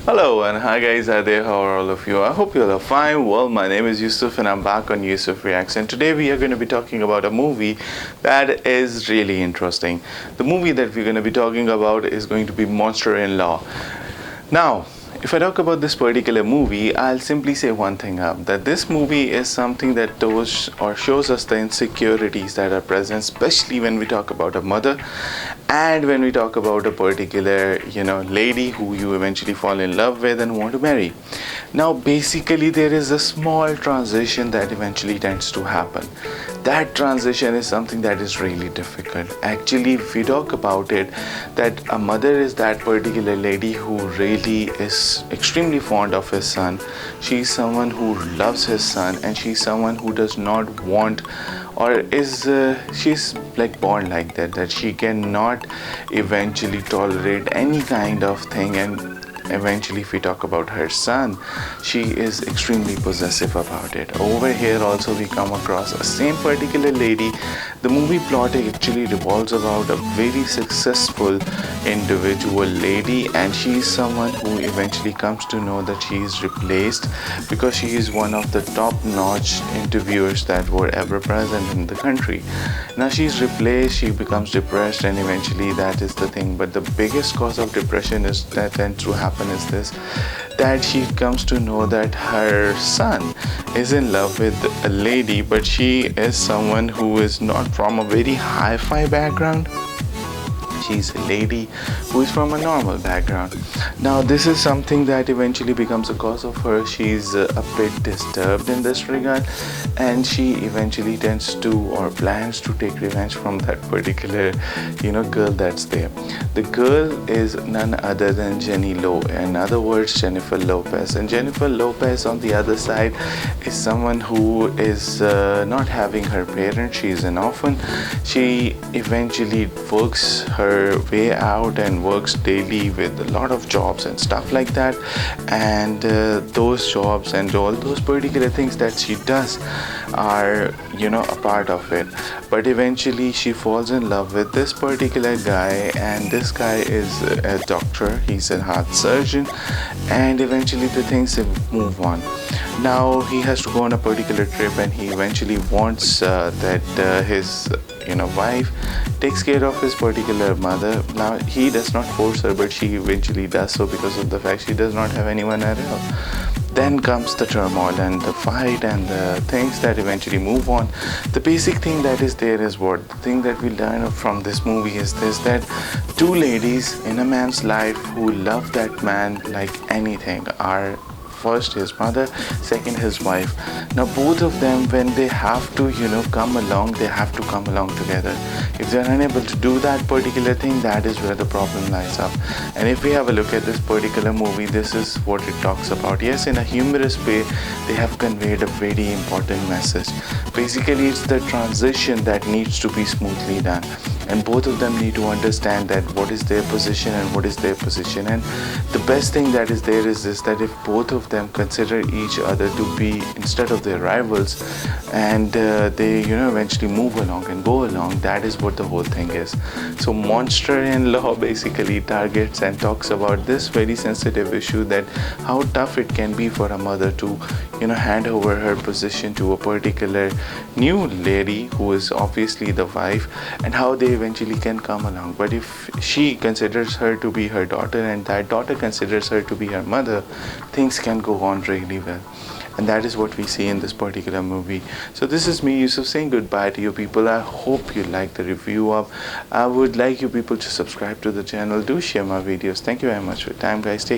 Hello and hi guys, hi there, how are all of you? I hope you all are fine. Well, my name is Yusuf and I'm back on Yusuf Reacts, and today we are going to be talking about a movie that is really interesting. The movie that we're going to be talking about is going to be Monster-in-Law. Now, if I talk about this particular movie, I'll simply say one thing up, that this movie is something that shows us the insecurities that are present, especially when we talk about a mother and when we talk about a particular, lady who you eventually fall in love with and want to marry. Now, basically, there is a small transition that eventually tends to happen. That transition is something that is really difficult. Actually, if we talk about it, that a mother is that particular lady who really is extremely fond of his son. She's someone who loves his son, and she's someone who does not want, or is she's like born like that she cannot eventually tolerate any kind of thing. And eventually, if we talk about her son, she is extremely possessive about it. Over here also we come across a same particular lady. The movie plot actually revolves about a very successful individual lady, and she is someone who eventually comes to know that she is replaced because she is one of the top-notch interviewers that were ever present in the country. Now she's replaced, she becomes depressed, and eventually that is the thing. But the biggest cause of depression is that tends to happen is this, that she comes to know that her son is in love with a lady, but she is someone who is not from a very hi-fi background. She's a lady who is from a normal background. Now this is something that eventually becomes a cause of her. She's a bit disturbed in this regard, and she eventually tends to or plans to take revenge from that particular girl that's there. The girl is none other than Jenny Lo, in other words Jennifer Lopez. And Jennifer Lopez on the other side is someone who is not having her parents. She is an orphan. She eventually works her way out and works daily with a lot of jobs and stuff like that, and those jobs and all those particular things that she does are a part of it. But eventually she falls in love with this particular guy, and this guy is a doctor. He's a heart surgeon, and eventually the things move on. Now he has to go on a particular trip, and he eventually wants that his wife takes care of his particular mother. Now he does not force her, but she eventually does so because of the fact she does not have anyone around. Then comes the turmoil and the fight and the things that eventually move on. The basic thing that is there is what? The thing that we learn from this movie is this, that two ladies in a man's life who love that man like anything are first his mother, second his wife. Now both of them, when they have to come along, they have to come along together. If they are unable to do that particular thing, that is where the problem lies up. And if we have a look at this particular movie, this is what it talks about. Yes, in a humorous way, they have conveyed a very important message. Basically, it's the transition that needs to be smoothly done, and both of them need to understand that what is their position and what is their position. And the best thing that is there is this, that if both of them consider each other to be, instead of their rivals, and they eventually move along and go along, that is what the whole thing is. So Monster-in-Law basically targets and talks about this very sensitive issue, that how tough it can be for a mother to hand over her position to a particular new lady who is obviously the wife, and how they eventually can come along. But if she considers her to be her daughter and that daughter considers her to be her mother, things can go on really well. And that is what we see in this particular movie. So this is me, Yusuf, saying goodbye to you people. I hope you like the review of. I would like you people to subscribe to the channel. Do share my videos. Thank you very much for your time, guys. Take